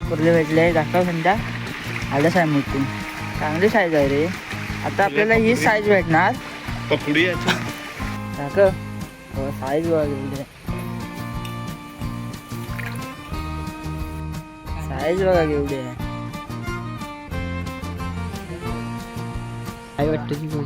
कुर्ले भेटले दाखव संध्या आलं साहेब मोठी चांगली साईज आहे रे. आता आपल्याला ही साईज भेटणार पकडी दाखव साईज बघा साईज बघा केवढी आहे. काय वाटतं ती बोल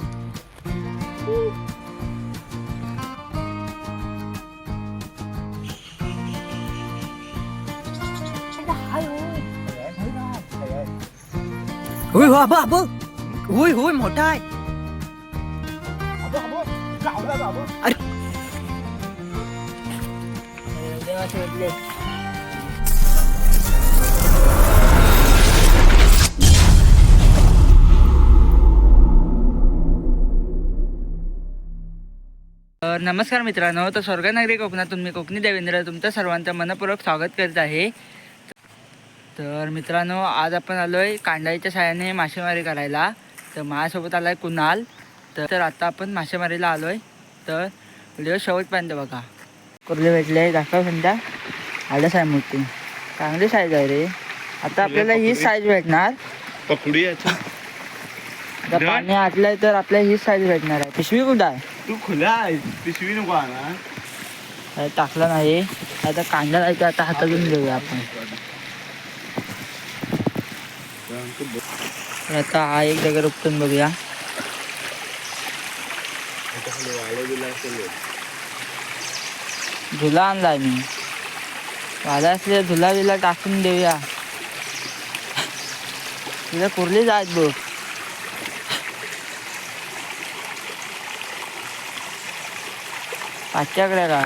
होय हो आबा आबा होय होय मोठा आहे. अरे नमस्कार मित्रांनो, तर स्वर्गनगरी कोकणातून मी कोकणी देवेंद्र तुमचं सर्वांचं मनपूर्वक स्वागत करत आहे. तर मित्रांनो, आज आपण आलो आहे कांडाळीच्या साह्याने मासेमारी करायला. तर माझ्यासोबत आला आहे कुणाल. तर आता आपण मासेमारीला आलो आहे. तर व्हिडिओ शेवटपर्यंत बघा. कुर्ले भेटले दाखव संध्या आलं साहेब मोठी चांगली साईज आहे रे. आता आपल्याला ही साईज भेटणार पकडी पाणी आटलंय तर आपल्याला ही साईज भेटणार आहे. पिशवी कुठं आहे? तू खुला पिशवी नको आणा. टाकला नाही. आता कांदा जायचा आता हातातून घेऊया आपण. आता हा एक जागा उपटून बघूया. झुला आणलाय मी. वाला असले झुला बिला टाकून देऊया. तिला कुर्ली जायत बघ. पाचच्याकडे काय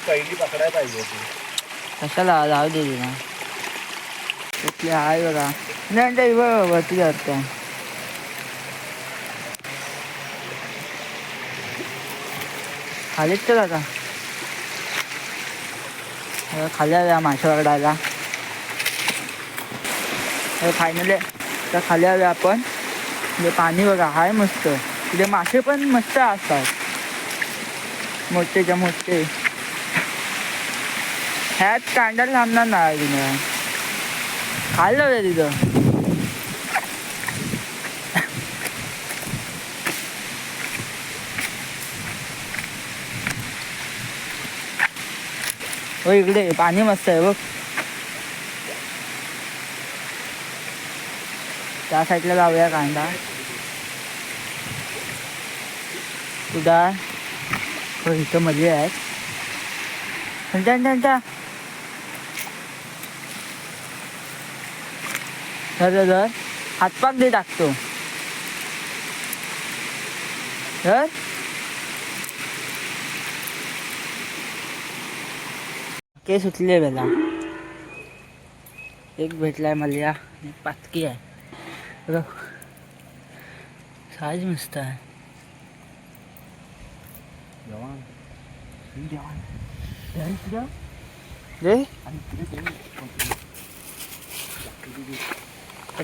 पहिली पकडायला पाहिजे. कशाला जाऊ दे तिला. कुठली आहे बघा. नाही वरती जातं खालीच तर आता खाली हव्या मासे पकडायला. फायनली तर खाली हव्या आपण. म्हणजे पाणी बघा हाय मस्त. तिथे मासे पण मस्त असतात मोठेच्या मोठे. ह्यात कांडाला थांबणार नाही तिने खाल्लं होतं तिथं. हो इकडे पाणी मस्त आहे बघ. त्या साईडला जाऊया कांदा. कुठं हो इथं मध्ये आहेत. त्यांच्या धर हातपाक दे टाकतो. धर के सुटले बेला. एक भेटलाय मला. एक पातकी आहे बघ. साईज मस्त आहे.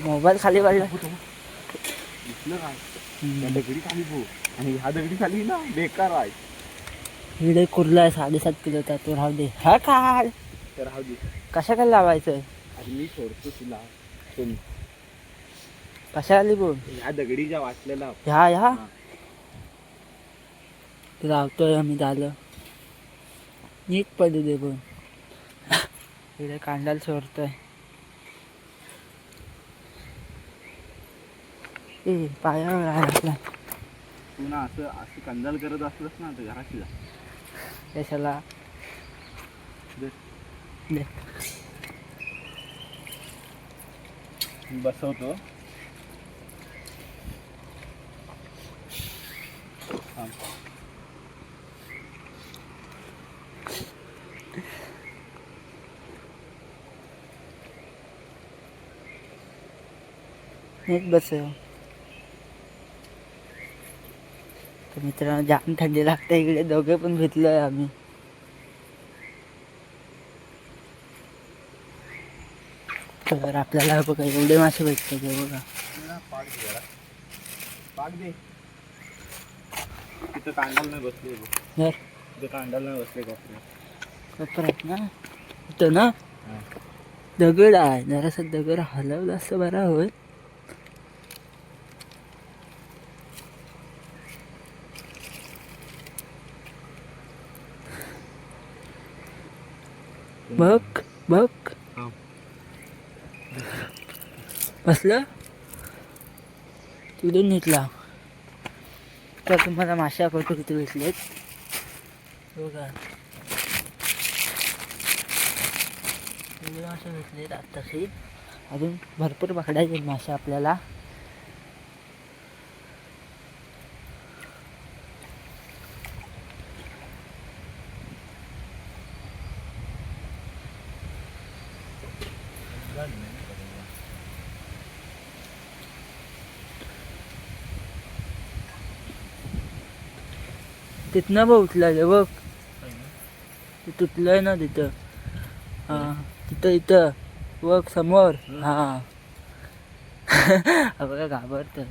मोबाईल खाली पडला. दगडी खाली पो आणि ह्या दगडी खाली ना बेकार आहे. हिडे कुर्ला आहे 7.5 किलोचा. तो राहू दे. हा काढ तर राहू दे. कशा खाली लावायचं. आणि मी सोडतो तुला. कशा खाली बोल. ह्या दगडीच्या वाचलेला ह्या लावतोय आम्ही. झालं नीट पडू दे पण. इकडे कांडाला सोडतोय. पायावर आहे. तू ना असं असं कंजाल करत असलंस ना तर घराशी जा. कशाला दे बसवतो. नीट बसव. तर मित्रांनो जाम थंडी लागते इकडे. दोघे पण भिजलोय आम्ही. तर आपल्याला बघा एवढे मासे भेटतात बघा. पाक दे. तिथं कांडाल नाही बसले. कांडाला बसले कपडे. कोपऱ्यात ना इथं ना दगड आहे, जरासा दगड हलवला असं बरा होय. बघ बघ हा. बसलं तिथून निघला. तर तुम्हाला माशा फोटो किती भेटलेत बघा. मासे भेटलेत आत्ताशी, अजून भरपूर पकडायचे मासे आपल्याला. तिथनं बघ उठलं बघ, ते तुटलंय ना तिथं. हा तिथं इथं बघ समोर. हा बघा घाबरतं,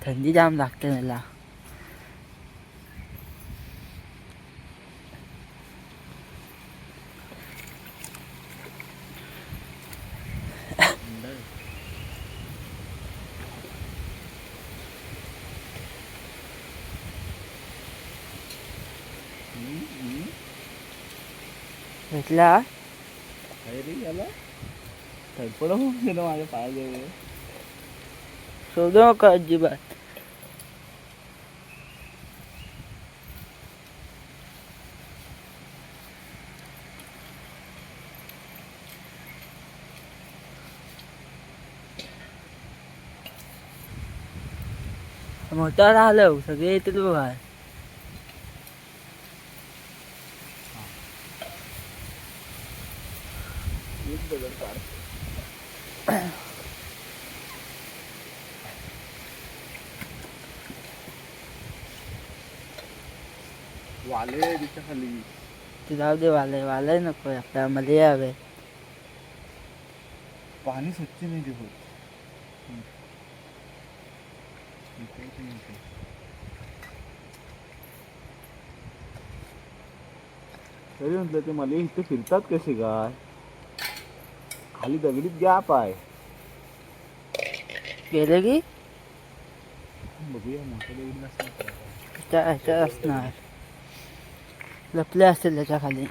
थंडी जाम लागते मला. भेटला काय रे याला थरपड होऊन गेलं माझ्या पायाजवळ. शोधू नका अजिबात. मोठा राहिलं सगळे येतील बघा. वाले तिच्या खाली. ते जाऊ दे, वालय वालय नको आपल्याला, मला हवे. पाणी स्वच्छ नाही ते होत. तरी म्हटलं ते मला इथे फिरतात कसे काय, खाली दगडीत गॅप आहे. गेले की बघूया मोठ्या दगडी नसणार. ह्याच्यात असणार, लपले असतील त्याच्या खाली.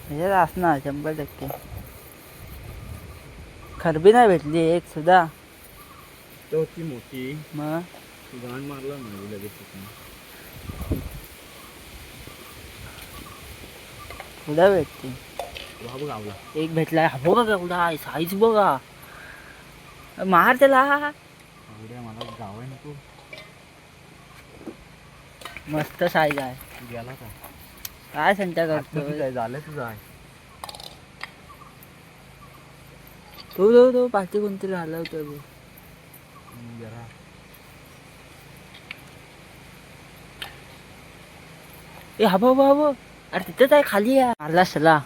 ह्याच्यात असणार 100%. खरबी नाही भेटली एक सुद्धा. तर ती मोठी मग गाण मारला नाही लगेच तिथून. सुद्धा भेटते. हा बघ आवला. एक भेटलाय. हा बघा केवढा आहे, साईज बघा. मार त्याला. आवड्या मला जावं नको. मस्त साईज आहे. गेला का काय संत्या करतो काय झालं तुझं आहे. तो पाठी कोणतरी हलवतो बघ. जरा ए हा बाबा, अरे तिथंच आहे खाली आहे. मारला चला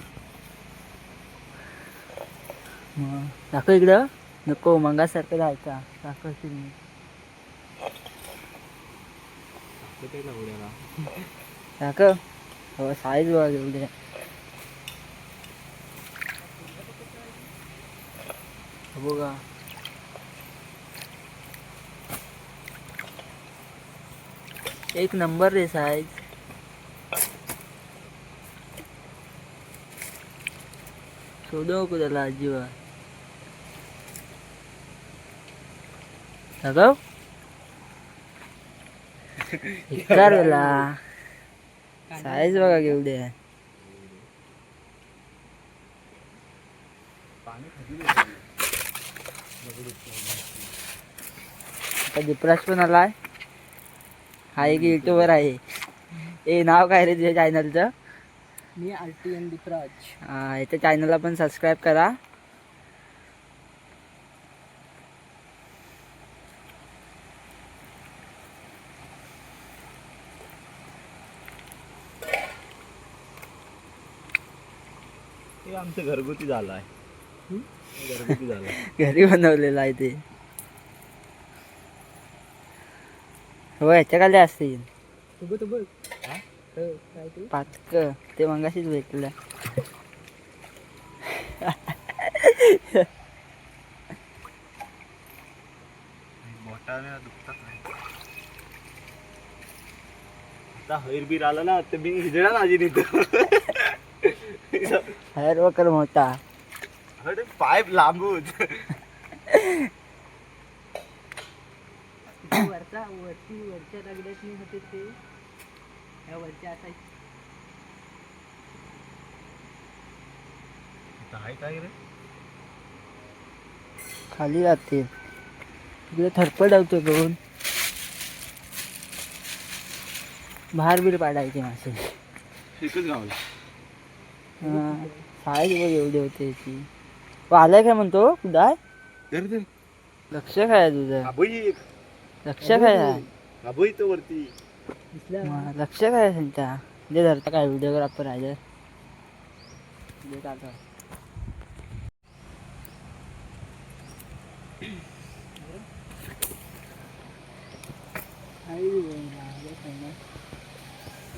मग दाखव इकडं. नको मंगासारखं जायचा, दाखवशील मी. दाखव. हो साईज बघा एवढे. बघा एक नंबर रे साईज. शोधू नको त्याला अजिबात. दाखव इतकार वेळा. साईज बघा केवढी आहे. आता दीपराज पण आलाय. हा एक युट्यूबर आहे. ए नाव काय रे तुझ्या चॅनलचं? मी RTN दीपराज. हा याच्या चॅनलला पण सबस्क्राईब करा. हे आमचं घरगुती झालं आहे. घरगुती झालं. घरी बनवलेलं आहे ते. हो ह्याच्या खाली असतील. तू बघ काय ते पाचक ते मगाशीच भेटलं. मोठा दुखतात नाही. आता हैरबीर आला ना तर मी हिजडा माझी तिथं. हॅर वकर मोठा. अरे पाईप लांबूच. वरच्या दगडात होते ते ह्या वरच्या असायचे. काय काय रे खाली जाते तिकडे थरपड होतो दोन बाहेर बीर पाडायचे मासे. एकच गावला. साईज बघ एवढी होते याची. आलाय काय म्हणतो कुडाय. लक्ष काय तुझं. लक्ष काय तो वरती लक्ष काय त्यांच्या जे धरता काय व्हिडिओग्राफर आहे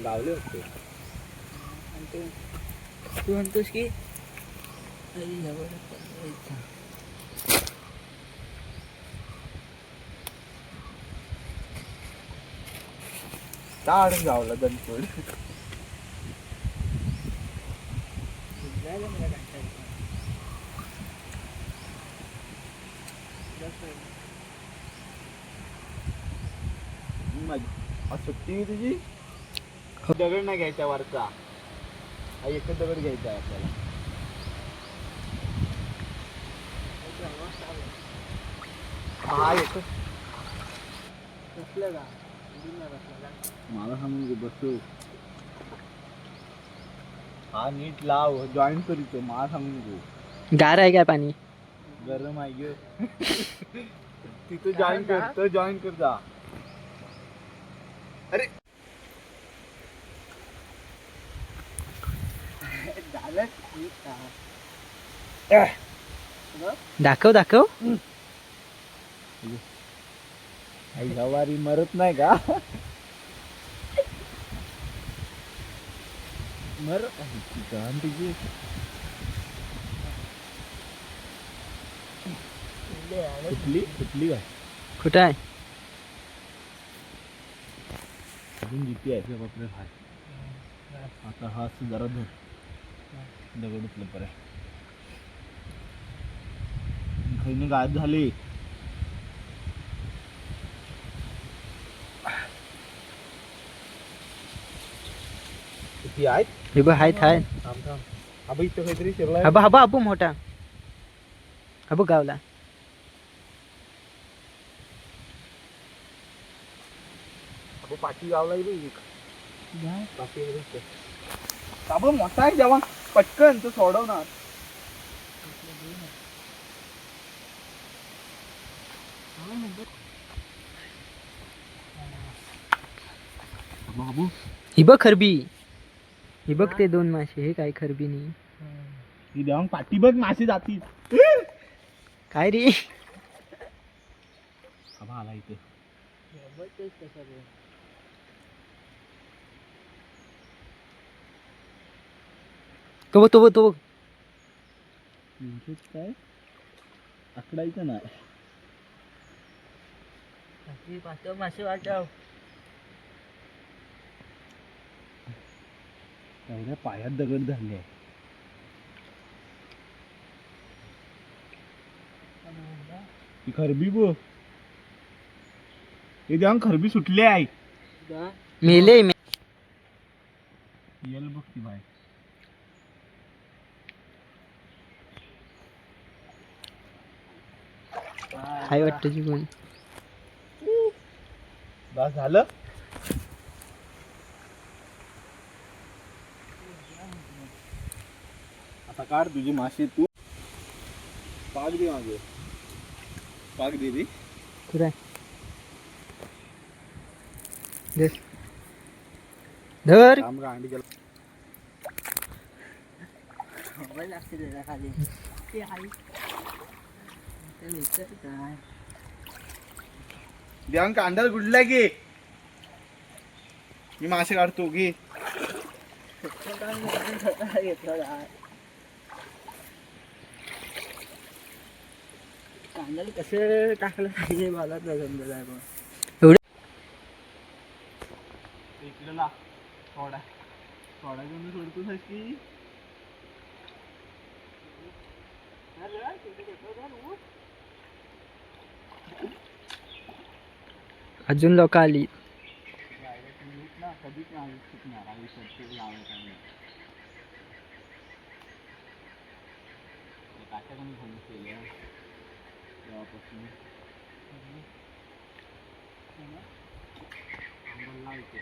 लावले होते. तू म्हणतोस की ताडून गावला दणपड. सुट्टी तुझी दगड नाही घ्यायचा वरचा. हा एकच दगड घ्यायचा आहे आपल्याला. हा एकच मला सांगू बसू. हा नीट लाव जॉईन करीतो. मला सांगू नको. गार आहे काय पाणी. गरम आहे गे. तिथं जॉईन कर. तर जॉईन कर जा. अरे दाखव दाखव. गवारी मरत नाही का. मर तुझी कुठली काय कुठं आहे. अजून जिती आहे बापरे भाई. आता हा जरा धर दगड उचल पर्यंत खैने गायब झाली. किती आहेत. हे बघ आहेत आहेत. थांब थांब. अबे इथं काहीतरी शिरलाय. हबा हबा अबू मोठा. अबू गावला. अबे पाठी गावला एक. पाठी अबे मोठा आहे जेव्हा पटकन तो सोडवणार. बाबू ही बघ खरबी. ही बघ ते दोन मासे. हे काय खरबी नाही. ही देवांग पाठी बघ मासे जातील. काय रे. आबा आला इथे. तो बघ तो बघ तो बघ. काय आकडायचं नाही. मासे वाचाव. एवढ्या पायात दगड धरले. ही खरबी बघ. हे देवांग खरबी सुटले आहे. मेले. येल बघ ती बाय. हाय वाटतं जीवन. बस झालं. आता काढ तुझी माशी. तू पाक दे मागे. पाक दे रे. कुठं आहे. धर. अंडी गेला. खाली देवांग कांदा गुडला की. मी मासे काढतो घे. कांद्याला कसं टाकलं पाहिजे मला तर समजत आहे पण. इकडला थोडा थोडा घेऊन सोडतो की अजून लोक आली. कधीच नाही शिकणार आयुष्यात ते लावायचं नाही. काट्या कमी फोन केल्या तेव्हापासून आंबोलला इथे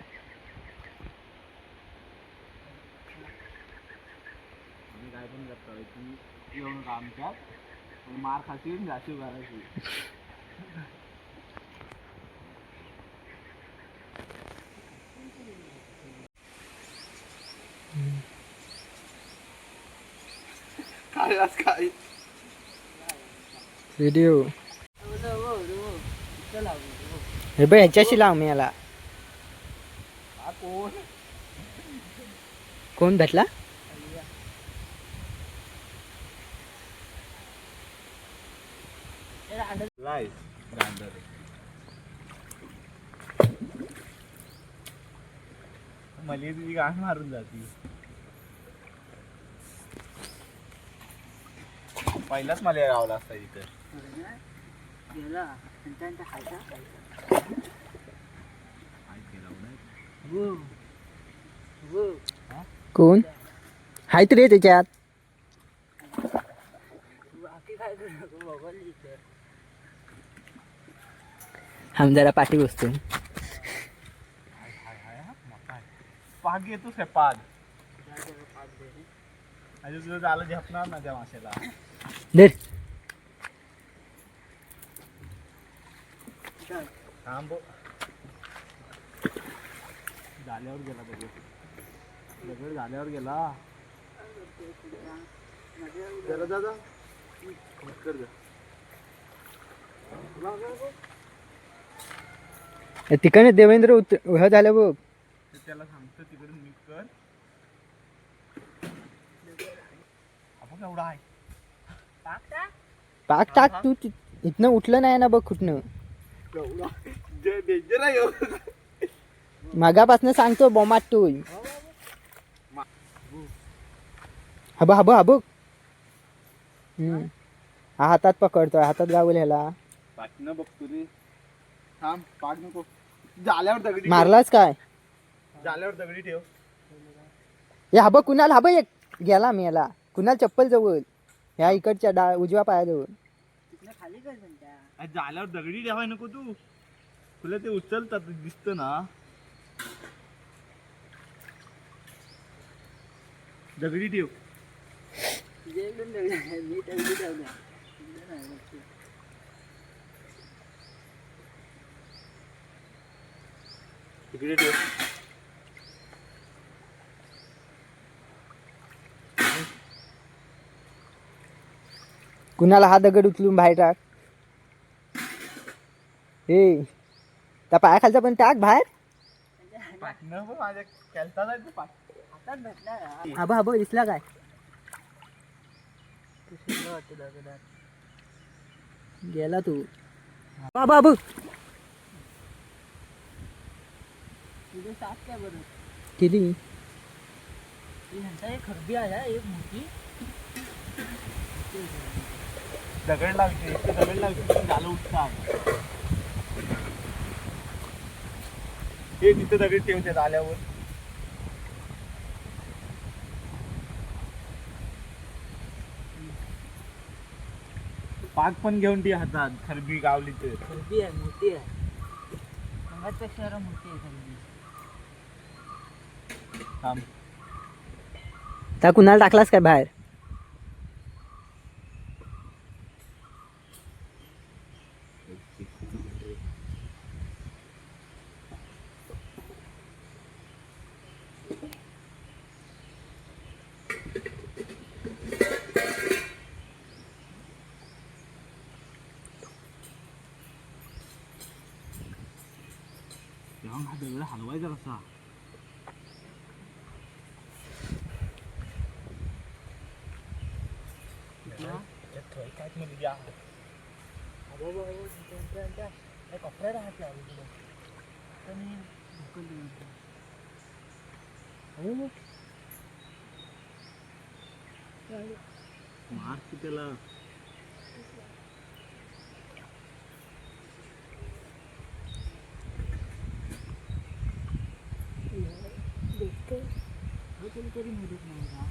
आम्ही काय पण करतो की येऊन आमच्यात मार खाशी जाशी करायची. काय व्हिडिओ हे बघ ह्याच्याशी लाव मी याला. कोण कोण भेटला? मला तुझी गाण मारून जाती. पहिलाच मला गावला असता इथं. कोण हायत रे त्याच्यात? हम जरा पाठी बसतो. पाग येतोस काय पाग? अरे तुझं झालं झेपणार ना त्या माशाला. धर. थांब झाल्यावर गेला दगड झाल्यावर गेला. जरा दादा कर जा. तिकडे देवेंद्र हे झालं बघ. त्याला सांगतो तिकडून मी कर. आपण एवढा आहे पाक टाक तू इथनं उठलं नाही ना बघ कुठनं. डेंजर आहे. मागापासून सांगतो बॉम्बात तू. हब हब हब. हा हातात पकडतोय, हातात गावल ह्याला. पाठनं बघतो रे. थांब पाठ नको. झाल्यावर दगडी मारलाच काय? झाल्यावर दगडी ठेव. हे हब कुणाल हब एक गेला मी याला. कुणाल चप्पल जवळ ह्या इकडच्या उजव्या पायाजवळ. झाल्यावर दगडी ठेवाय नको तू. तुला ते उचलतात दिसत ना. दगडी ठेव. तिकडे ठेव. कुणाला हा दगड उचलून बाहेर टाक. ए त्या पायाखालचा पण टाक बाहेर. माझ्या केलता जायचं पाठ. आबा आबा दिसला काय? गेला तू. बाबा बाबू किती खरबी आहे एक मोठी. दगड लागते दगड लागते झालं उठता. हे तिथे दगड ठेवतात आल्यावर. पाक पण घेऊन ती हातात. खरबी गावली तर खरबी आहे मोठी आहे. पेक्षा मोठी आहे खरबी. थांब. त्या कुणाला टाकलास काय बाहेर? तेव्हा हा दगड हलवायचा कसा? मध्ये द्या कपडे राहते मार त्याला तरी मदत नाही का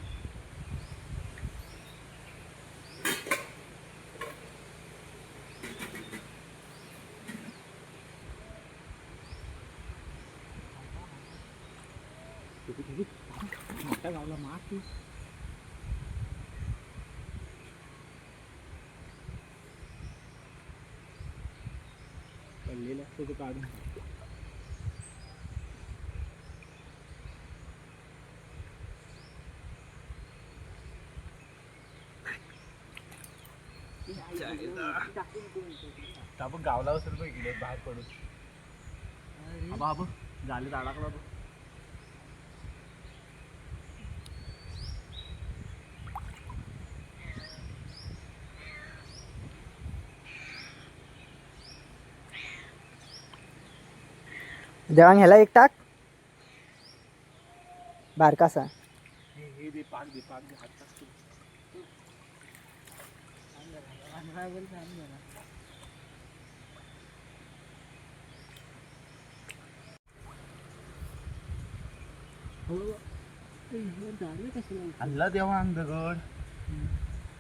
मोठ्या गावला मार तू पडलेलं असतं ते काढून आपण गावला असेल बघ इकडे बाहेर पडून आबा आबा झाले अडकला बघ देवांग ह्याला एक टाक बारकासा हे दे पाक दे हात टाक अल्ला देवा दगड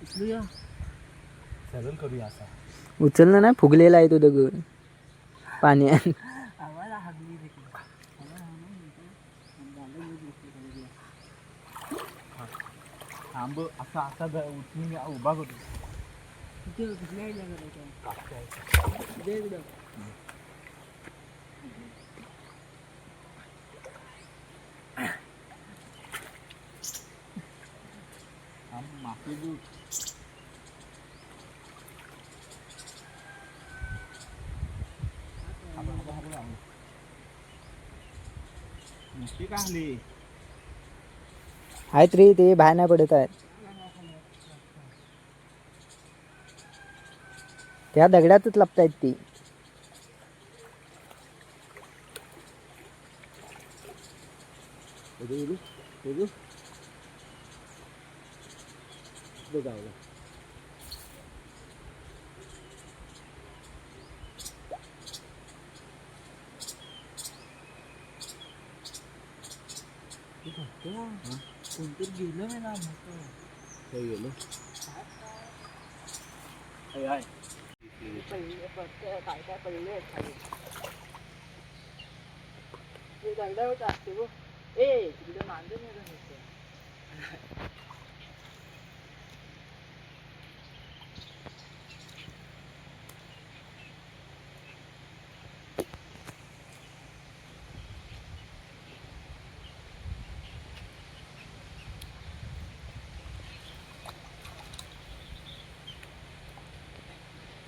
उचलूया सरळ करूया असा उचलणं नाही फुगलेला आहे तो दगड पाण्यात आवाज हागली देखील आंब असा असा उचलून उभा करतो तिथे कुठल्या माफी देऊ मोठी का आली आहेत रे ते बाहेर नाही पडत आहेत त्या दगडातच लपतायत ती गावला कोणतरी गेलं नाही ना गेलो काय काय पडले खाली दगडा होता असते गो ए तिकडे मांजर नाही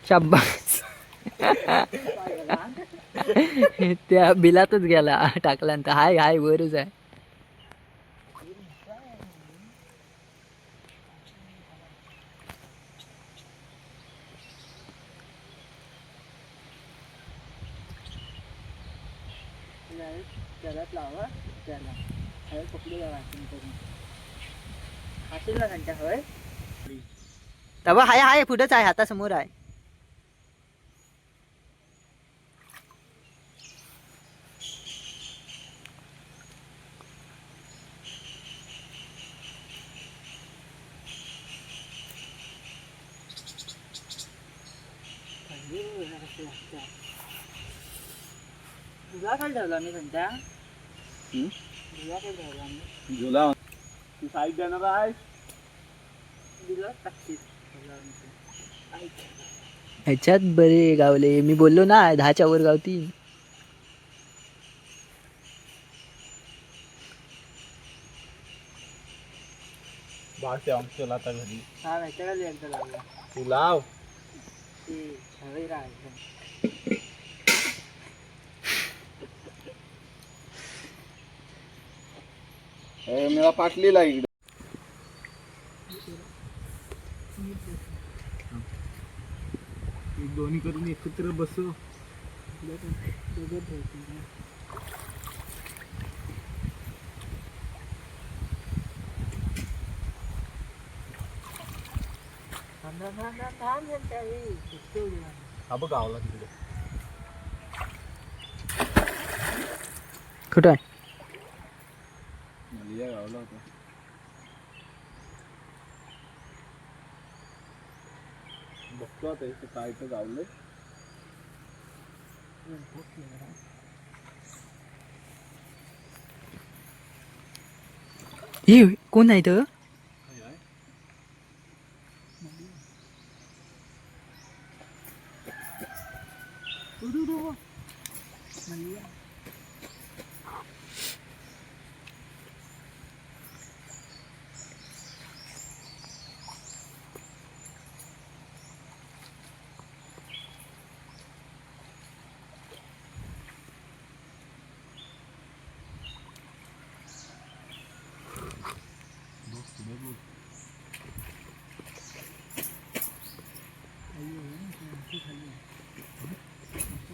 शाब्बास त्या बिलातच गेला टाकल्यानंतर हाय हाय वरच आहे जगात लावा त्याला हळ पकडू द्या वाचून करून असेल ना घंटा हळ तवा हाय हाय पुढंच आहे हातासमोर आहे तुला काय ठेवला मी घंटा तुला काय ठेवला मी जुला तू साईड देणार आहे दिला टाकते ह्याच्यात बरे गावले मी बोललो ना 10च्या वर गावती बाळते आमच्याला आता घरी हा ह्याच्याकडे एकदा लागला तू लाव ते हवे राहायचं मला पाटलीला इकडे दोन्ही करून एकत्र बसव. हा बघ गावला तिकडे. कुठं आहे? मलिया गावला होता. बघतो आता इथे काय तर गावलंय. हे कोण आहे तर?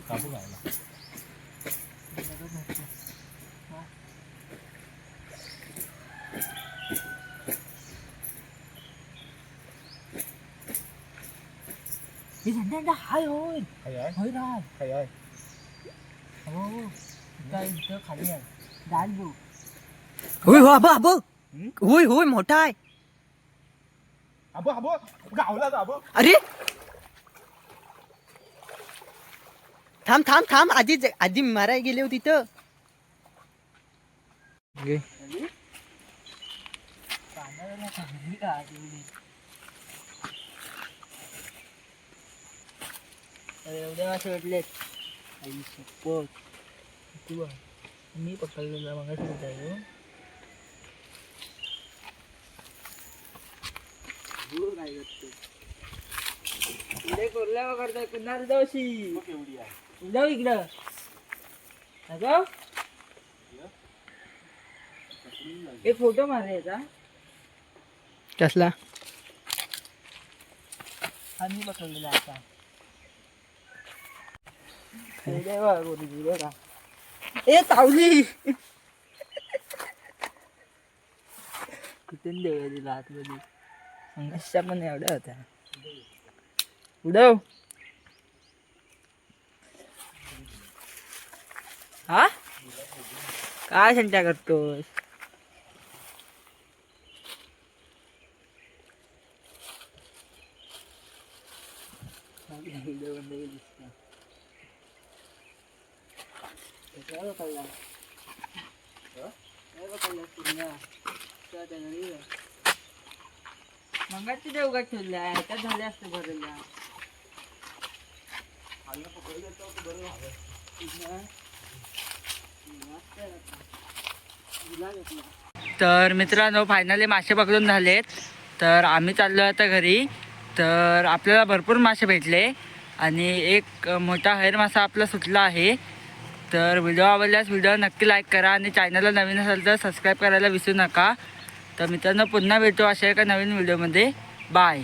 काबू गावला. हे झेंडा हाय होय. काय आहे? होय राज. काय आहे? हो इथं खाली आहे. दाल बघ. होय हो आबा आबा. होय होय मोठा आहे. आबो आबो गावला आबो. अरे थांब थांब थांब आधी मारायला गेले होते तिथं. एवढ्या वाजता भेटलेत. आई शपथ मी पकडलेला मग पुढे कोरल्या करतोय पुन्हा जाऊशी एवढी आहे. जाऊ इकडं जाऊ. एक फोटो मारायचा कसला आम्ही पकडलेला आता. ए तावली कुठून देऊया तिला आतमध्ये संघर्षा पण एवढ्या होत्या. उडव हा काय संत्या करतोस? मंगाची देवघाट ठेवल्या त्यात झाल्या असतं भरल्या. तर मित्रांनो फायनली मासे पकडून झालेत. तर आम्ही चाललो आता घरी. तर आपल्याला भरपूर मासे भेटले आणि एक मोठा हैर मासा आपला सुटला आहे. तर व्हिडिओ आवडल्यास व्हिडिओ नक्की लाईक करा आणि चॅनलला नवीन असेल तर सबस्क्राईब करायला विसरू नका. तर मित्रांनो पुन्हा भेटू अशा एका नवीन व्हिडिओमध्ये. बाय.